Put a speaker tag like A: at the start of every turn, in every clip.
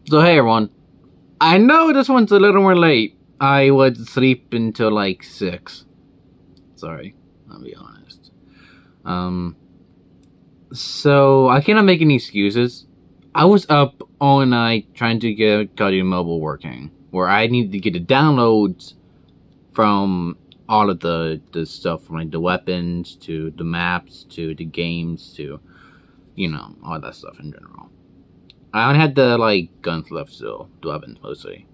A: So hey everyone, I know this one's a little more late. I would sleep until like 6. Sorry, I'll be honest. So I cannot make any excuses. I was up all night trying to get Guardian Mobile working, where I needed to get the downloads from all of the stuff, from like the weapons to the maps to the games to, all that stuff in general. I only had the guns left still, the weapons mostly.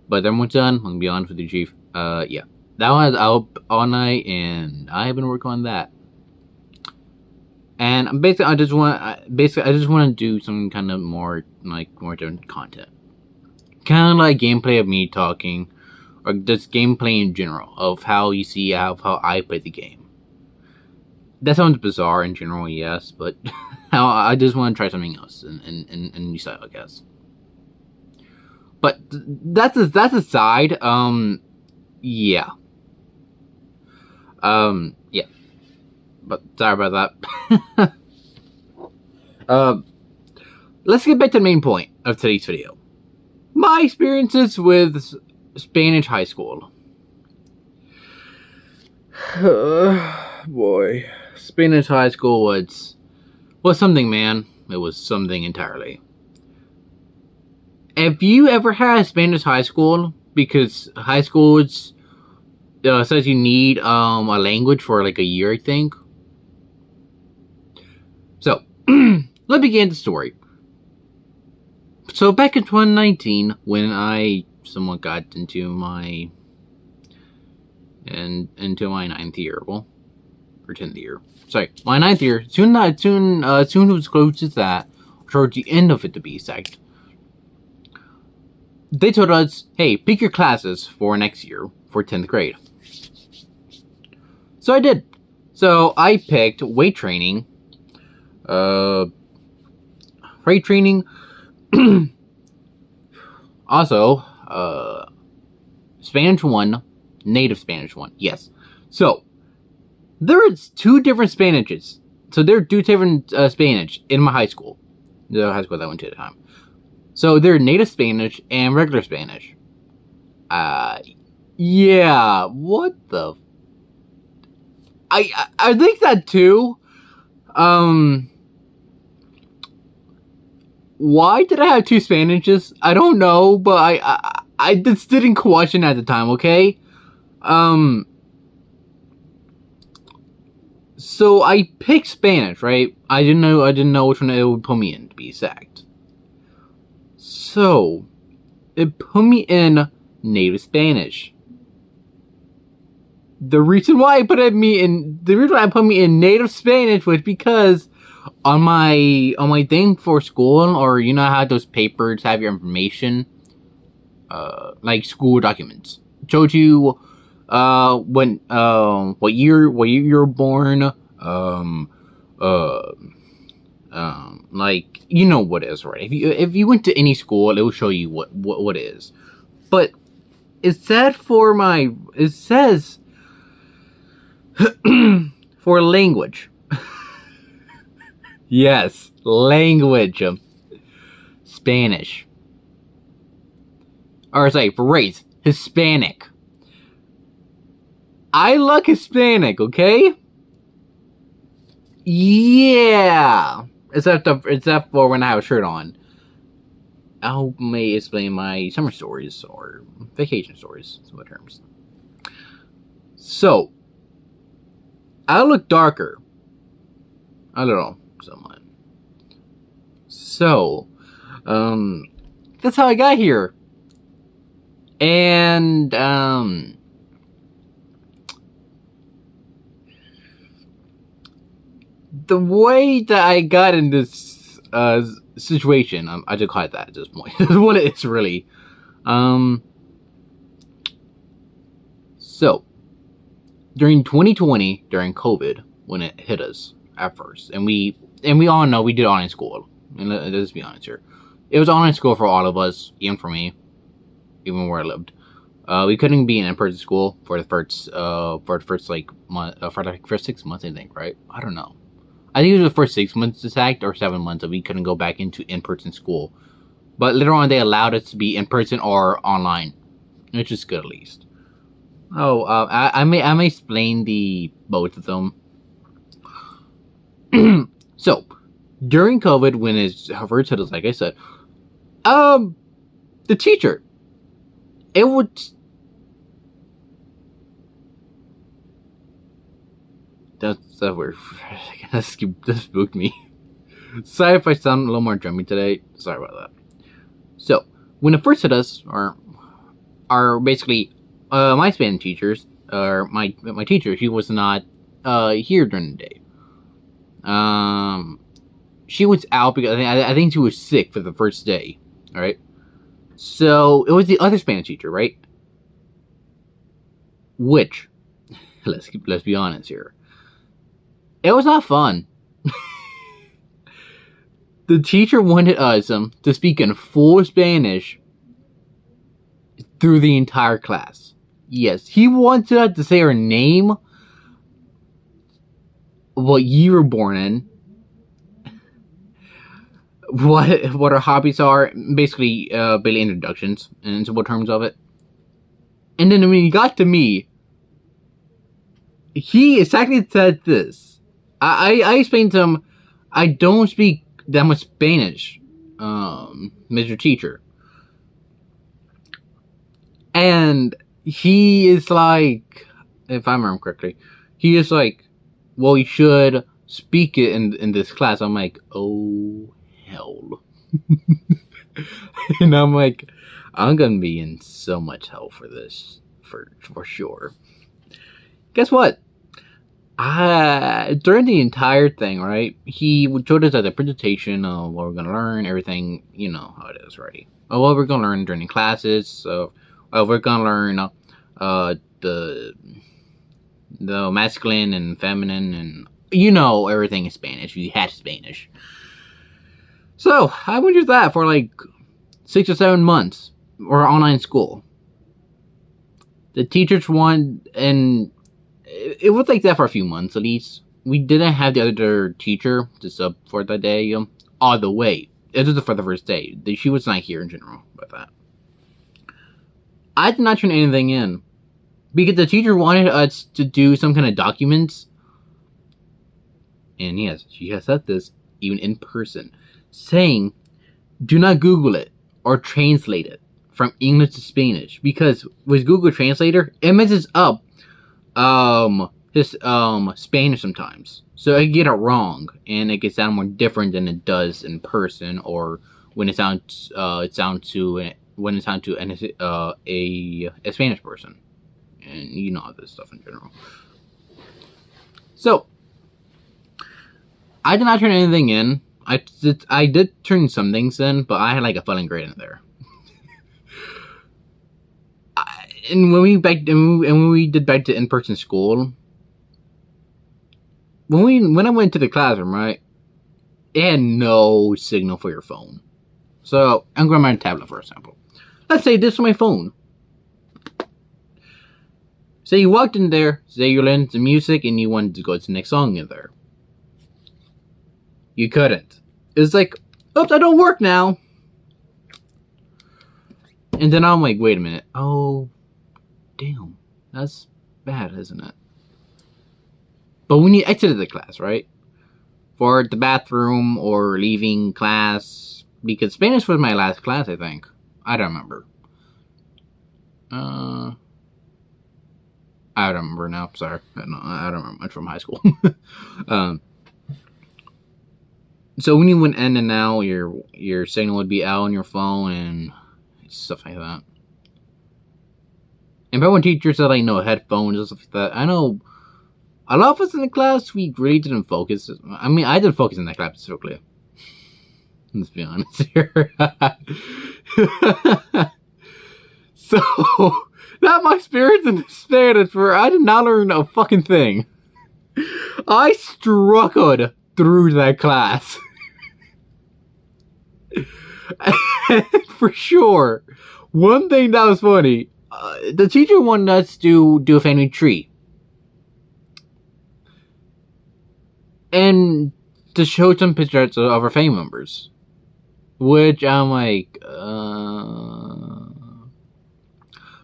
A: But everyone's done. I'm gonna be honest with you, Chief. Yeah, that one was out all night, and I have been working on that. And basically, I just want to do some kind of more different content, kind of like gameplay of me talking, or just gameplay in general of how you see how I play the game. That sounds bizarre in general, yes, but I just want to try something else and new style, I guess. But that's aside. Yeah. Yeah. But sorry about that. Let's get back to the main point of today's video. My experiences with Spanish high school. Boy, Spanish high school was something, man. It was something entirely. Have you ever had Spanish high school? Because high school says you need a language for like a year, I think. So, let's begin the story. So back in 2019, when I somewhat got into my 9th year, or 10th year. Sorry, my 9th year. Soon it was close to that, towards the end of it to be exact. They told us, hey, pick your classes for next year, for 10th grade. So I did. So I picked weight training, also, Spanish 1, native Spanish 1, yes. So, there is 2 different Spanishes. So there are 2 different Spanish in my high school. The high school that I went to at the time. So they're native Spanish and regular Spanish. Yeah, what the... I think that too. Why did I have 2 Spanishes? I don't know, but I just didn't question at the time, okay? So I picked Spanish, right? I didn't know which one it would put me in, to be exact. So, it put me in native Spanish. The reason why it put me in native Spanish was because on my thing for school, or you know how those papers have your information, like school documents, it showed you when what year you were born, like, you know what it is, right? If you went to any school, it will show you what it is. But it says for language. Yes, language. Spanish. Or sorry, for race, Hispanic. I look Hispanic, okay? Yeah. Except for when I have a shirt on. I may explain my summer stories or vacation stories, some other terms. So, I look darker. I don't know, somewhat. So, that's how I got here. And, the way that I got in this situation, I just call it that at this point. That's what it is, really. So, during 2020, during COVID, when it hit us at first, and we all know we did online school. And let's be honest here, it was online school for all of us, even for me, even where I lived. We couldn't be in in-person school for the first month, for the first 6 months, I think, right? I don't know. I think it was the first 6 months exact, or 7 months, that we couldn't go back into in-person school But later on, they allowed us to be in person or online, which is good at least. Oh, I may explain the both of them. So, during COVID, when it's first hit us, like I said, the teacher, it would. That's weird. That spooked me. Sorry if I sound a little more drummy today. Sorry about that. So, when it first hit us, our basically, my Spanish teachers, or my teacher, she was not here during the day. She was out because I think she was sick for the first day. All right. So it was the other Spanish teacher, right? Which, let's be honest here, it was not fun. The teacher wanted us to speak in full Spanish through the entire class. Yes, he wanted us to say our name, what year you were born in, what our hobbies are, basically barely introductions and simple terms of it. And then when he got to me, he exactly said this. I explained to him, I don't speak that much Spanish, Mr. Teacher. And he is like, if I remember correctly, he is like, well, you should speak it in this class. I'm like, oh, hell. And I'm like, I'm gonna be in so much hell for this, for sure. Guess what? During the entire thing, right, he showed us the presentation of what we're gonna learn, everything, you know how it is, right? What we're gonna learn during classes. So we're gonna learn the masculine and feminine, and you know everything in Spanish. We had Spanish. So I went through that for like 6 or 7 months, or online school. The teachers won, and it was like that for a few months at least. We didn't have the other teacher to sub for that day all the way. It was for the first day. She was not here in general about that. I did not turn anything in because the teacher wanted us to do some kind of documents. And yes, she has said this even in person, saying, do not Google it or translate it from English to Spanish, because with Google Translator, it messes up his Spanish sometimes. So I get it wrong, and it can sound more different than it does in person, or when it sounds to a Spanish person, and you know this stuff in general. So I did not turn anything in. I did turn some things in, but I had like a failing grade in there. And when we did back to in-person school, when I went to the classroom, right, it had no signal for your phone. So I'm going to my tablet for example. Let's say this is my phone. Say you walked in there, say you learned the music and you wanted to go to the next song in there. You couldn't. It's like, oops, I don't work now. And then I'm like, wait a minute. Oh, damn. That's bad, isn't it? But when you exited the class, right? For the bathroom or leaving class, because Spanish was my last class, I think. I don't remember. I don't remember now. Sorry. I don't remember much from high school. So when you went in and out, your signal would be out on your phone and stuff like that. And when teachers said, like, no headphones and stuff like that, I know a lot of us in the class, we really didn't focus. I mean, I didn't focus in that class specifically. Let's be honest here. So, not my experience in Spanish, where I did not learn a fucking thing. I struggled through that class. And for sure, one thing that was funny, the teacher wanted us to do a family tree. And to show some pictures of our family members. which I'm like,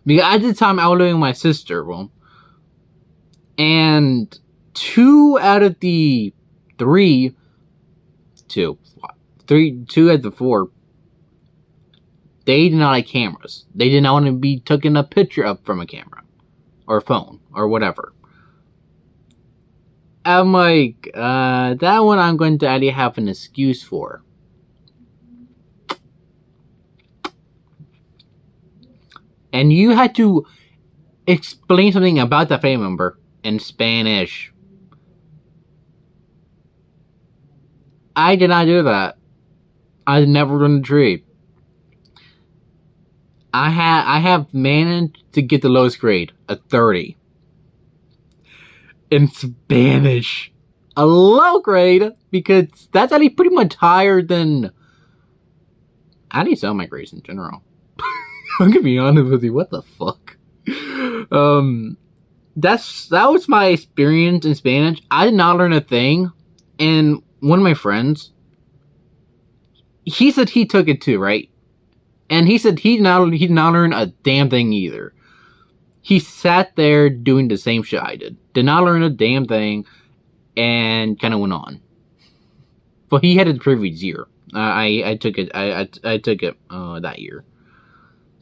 A: because at the time I was living with my sister, well, and 2 out of the 3, 2 out of the 4, they did not like cameras. They did not want to be taking a picture up from a camera or phone or whatever. I'm like, that one I'm going to actually have an excuse for. And you had to explain something about that family member in Spanish. I did not do that. I never learned the tree. I have managed to get the lowest grade, a 30. In Spanish. A low grade, because that's actually pretty much higher than I need some of my grades in general. I'm gonna be honest with you, what the fuck? That was my experience in Spanish. I did not learn a thing, and one of my friends, he said he took it too, right? And he said he did not learn a damn thing either. He sat there doing the same shit I did. Did not learn a damn thing, and kind of went on. But he had it the previous year. I took it. I took it that year.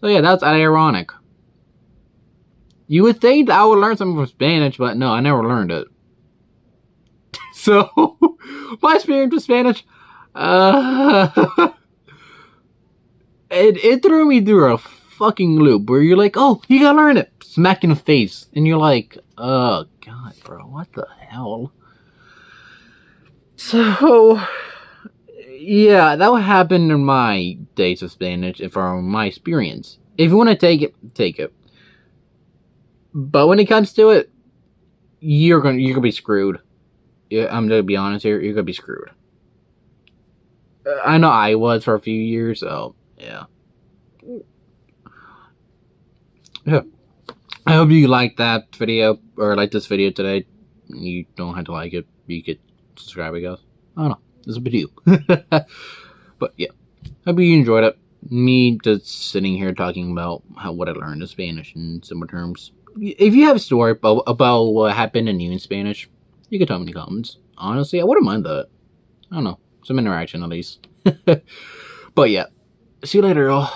A: So yeah, that's ironic. You would think that I would learn something from Spanish, but no, I never learned it. So my experience with Spanish, it threw me through a fucking loop where you're like, oh, you gotta learn it, smack in the face, and you're like, oh god, bro, what the hell? So yeah, that would happen in my days of Spanish and from my experience. If you want to take it, take it. But when it comes to it, you're gonna be screwed. Yeah, I'm gonna be honest here. You're gonna be screwed. I know I was for a few years, so yeah. Yeah. I hope you liked that video or like this video today. You don't have to like it. You could subscribe, I guess. I don't know. It's up to you. But yeah, hope you enjoyed it. Me just sitting here talking about what I learned in Spanish in simple terms. If you have a story about what happened to you in Spanish, you can tell me in the comments. Honestly, I wouldn't mind that. I don't know. Some interaction at least. But yeah. See you later, y'all.